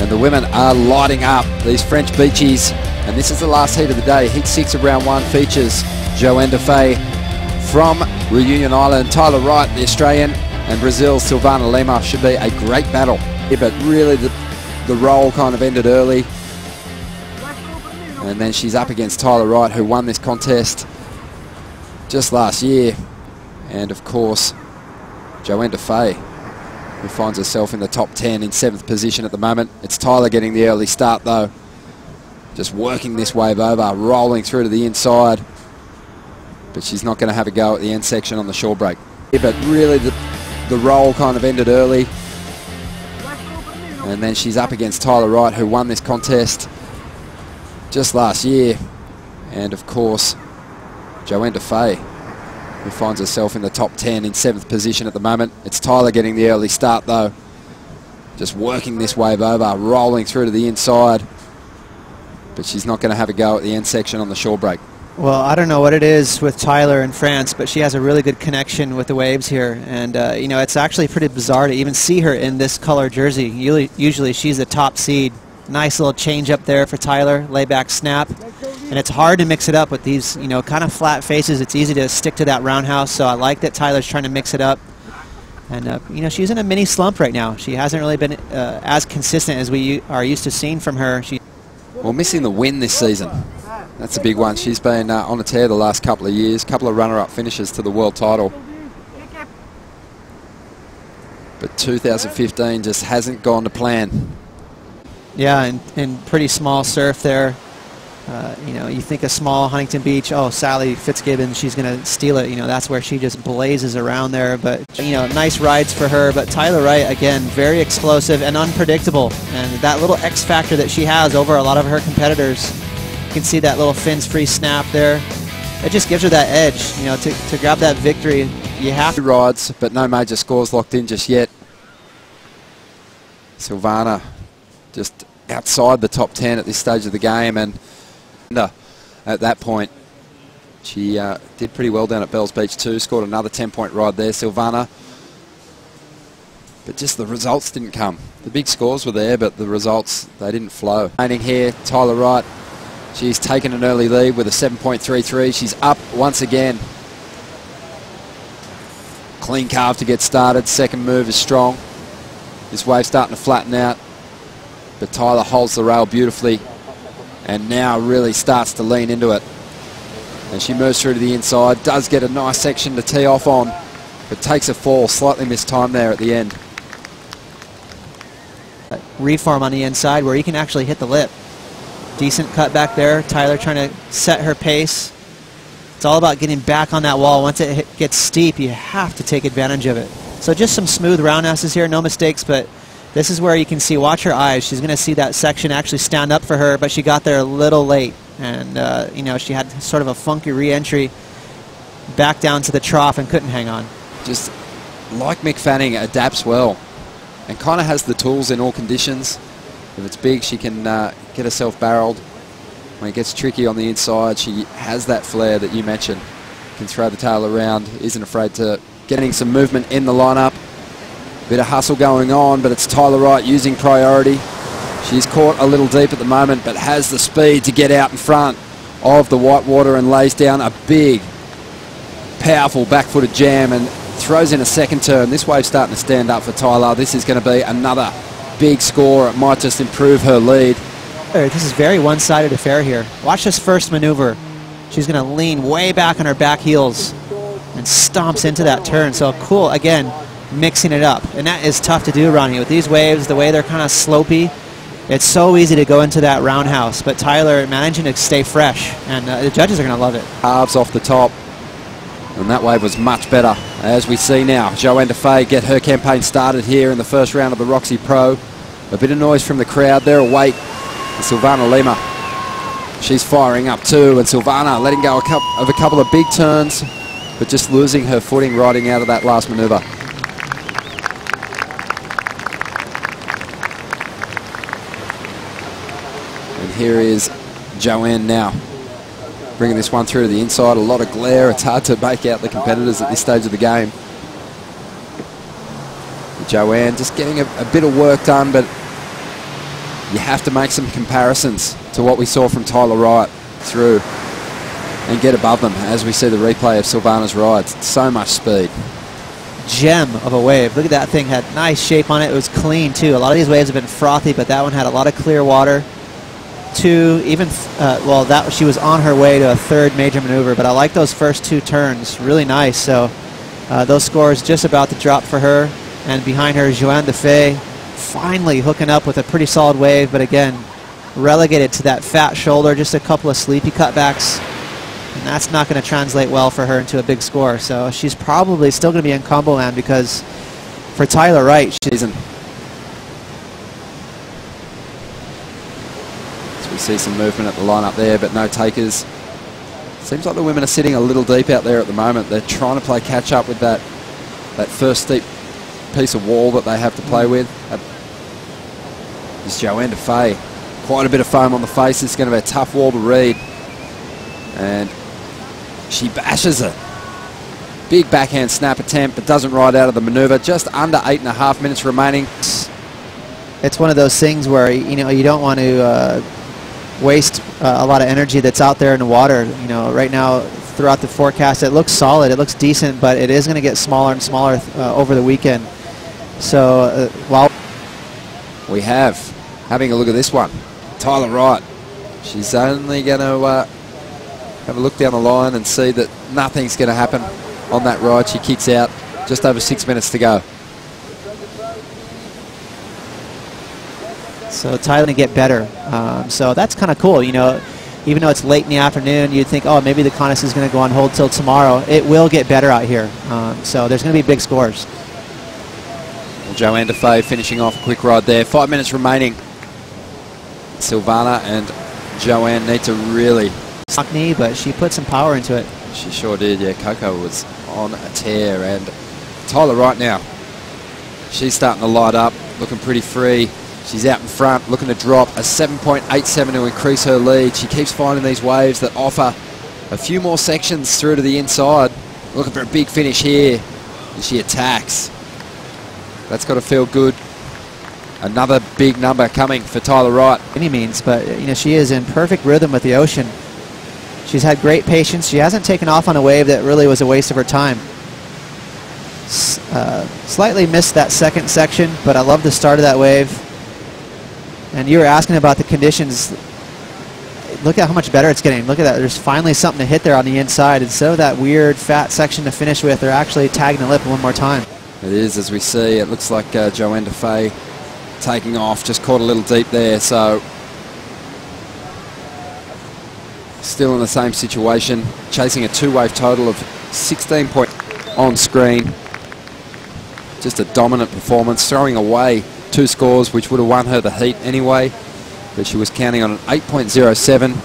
And the women are lighting up, these French beachies. And this is the last heat of the day. Heat 6 of round 1 features Johanne Defay from Reunion Island, Tyler Wright, the Australian, and Brazil's Silvana Lima. Should be a great battle. Yeah, but really the roll kind of ended early. And then she's up against Tyler Wright, who won this contest just last year. And of course, Johanne Defay, who finds herself in the top 10 in 7th position at the moment. It's Tyler getting the early start though. Just working this wave over, rolling through to the inside. But she's not going to have a go at the end section on the shore break. Yeah, but really the roll kind of ended early. And then she's up against Tyler Wright, who won this contest just last year. And of course, Johanne Defay, who finds herself in the top 10 in 7th position at the moment. It's Tyler getting the early start though. Just working this wave over, rolling through to the inside. But she's not going to have a go at the end section on the shore break. Well, I don't know what it is with Tyler in France, but she has a really good connection with the waves here. And, you know, it's actually pretty bizarre to even see her in this color jersey. Usually she's the top seed. Nice little change up there for Tyler, layback snap. And it's hard to mix it up with these, you know, kind of flat faces. It's easy to stick to that roundhouse, so I like that Tyler's trying to mix it up. And, you know, she's in a mini slump right now. She hasn't really been as consistent as we are used to seeing from her. Well, missing the win this season. That's a big one. She's been on a tear the last couple of years. Couple of runner-up finishes to the world title. But 2015 just hasn't gone to plan. Yeah, and pretty small surf there. You know, you think of small Huntington Beach, oh, Sally Fitzgibbon, she's going to steal it. You know, that's where she just blazes around there. But, you know, nice rides for her. But Tyler Wright, again, very explosive and unpredictable. And that little X factor that she has over a lot of her competitors, you can see that little fins free snap there. It just gives her that edge, you know, to grab that victory. You have to. Rides, but no major scores locked in just yet. Silvana just outside the top 10 at this stage of the game, and at that point she did pretty well down at Bells Beach too, scored another 10-point ride there, Silvana, but just the results didn't come. The big scores were there, but the results, they didn't flow. Remaining here, Tyler Wright, she's taken an early lead with a 7.33. She's up once again. Clean carve to get started, second move is strong. This wave's starting to flatten out, but Tyler holds the rail beautifully and now really starts to lean into it. And she moves through to the inside, does get a nice section to tee off on, but takes a fall, slightly missed time there at the end. Reform on the inside where you can actually hit the lip. Decent cut back there. Tyler trying to set her pace. It's all about getting back on that wall. Once it gets steep, you have to take advantage of it. So just some smooth roundhouses here, no mistakes, but this is where you can see, watch her eyes. She's going to see that section actually stand up for her, but she got there a little late. And, you know, she had sort of a funky re-entry back down to the trough and couldn't hang on. Just like Mick Fanning, adapts well and kind of has the tools in all conditions. If it's big, she can get herself barreled. When it gets tricky on the inside, she has that flair that you mentioned. Can throw the tail around, isn't afraid to getting some movement in the lineup. Bit of hustle going on, but it's Tyler Wright using priority. She's caught a little deep at the moment, but has the speed to get out in front of the whitewater and lays down a big, powerful back-footed jam and throws in a second turn. This wave's starting to stand up for Tyler. This is going to be another big score. It might just improve her lead. This is very one-sided affair here. Watch this first maneuver. She's going to lean way back on her back heels and stomps into that turn. So cool, again, mixing it up. And that is tough to do, Ronnie. With these waves, the way they're kind of slopey, it's so easy to go into that roundhouse. But Tyler managing to stay fresh, and the judges are going to love it. Halves off the top, and that wave was much better. As we see now, Johanne Defay get her campaign started here in the first round of the Roxy Pro. A bit of noise from the crowd. They're awake. And Silvana Lima, she's firing up too, and Silvana letting go of a couple of big turns, but just losing her footing riding out of that last maneuver. And here is Johanne now, bringing this one through to the inside. A lot of glare. It's hard to make out the competitors at this stage of the game. Johanne just getting a bit of work done, but you have to make some comparisons to what we saw from Tyler Wright through and get above them as we see the replay of Silvana's rides. So much speed. Gem of a wave. Look at that thing, had nice shape on it. It was clean too. A lot of these waves have been frothy, but that one had a lot of clear water. Well, that she was on her way to a third major maneuver, but I like those first 2 turns. Really nice. So those scores just about to drop for her. And behind her, Johanne Defay finally hooking up with a pretty solid wave, but again, relegated to that fat shoulder, just a couple of sleepy cutbacks. And that's not going to translate well for her into a big score. So she's probably still going to be in combo land, because for Tyler Wright, she's in. So we see some movement at the lineup there, but no takers. Seems like the women are sitting a little deep out there at the moment. They're trying to play catch up with that first steep piece of wall that they have to play with. This Johanne Defay, quite a bit of foam on the face. It's going to be a tough wall to read. And she bashes it. Big backhand snap attempt, but doesn't ride out of the maneuver. Just under 8.5 minutes remaining. It's one of those things where, you know, you don't want to waste a lot of energy that's out there in the water. You know, right now throughout the forecast, it looks solid, it looks decent, but it is going to get smaller and smaller over the weekend. So while we having a look at this one, Tyler Wright, she's only going to have a look down the line and see that nothing's going to happen on that ride. She kicks out, just over 6 minutes to go. So Tyler going to get better. So that's kind of cool. You know, even though it's late in the afternoon, you'd think, oh, maybe the contest is going to go on hold till tomorrow. It will get better out here. So there's going to be big scores. Well, Johanne Defay finishing off a quick ride there. 5 minutes remaining. Silvana and Johanne need to really... Sock knee, but she put some power into it. She sure did, yeah. Coco was on a tear. And Tyler Wright now, she's starting to light up, looking pretty free. She's out in front, looking to drop a 7.87 to increase her lead. She keeps finding these waves that offer a few more sections through to the inside. Looking for a big finish here. And she attacks. That's got to feel good. Another big number coming for Tyler Wright. Any means, but you know, she is in perfect rhythm with the ocean. She's had great patience. She hasn't taken off on a wave that really was a waste of her time. Slightly missed that second section, but I love the start of that wave. And you were asking about the conditions. Look at how much better it's getting. Look at that. There's finally something to hit there on the inside. Instead of that weird fat section to finish with, they're actually tagging the lip one more time. It is, as we see. It looks like Johanne Defay taking off. Just caught a little deep there. So still in the same situation. Chasing a 2-wave total of 16 on screen. Just a dominant performance. Throwing away 2 scores which would have won her the heat anyway, but she was counting on an 8.07.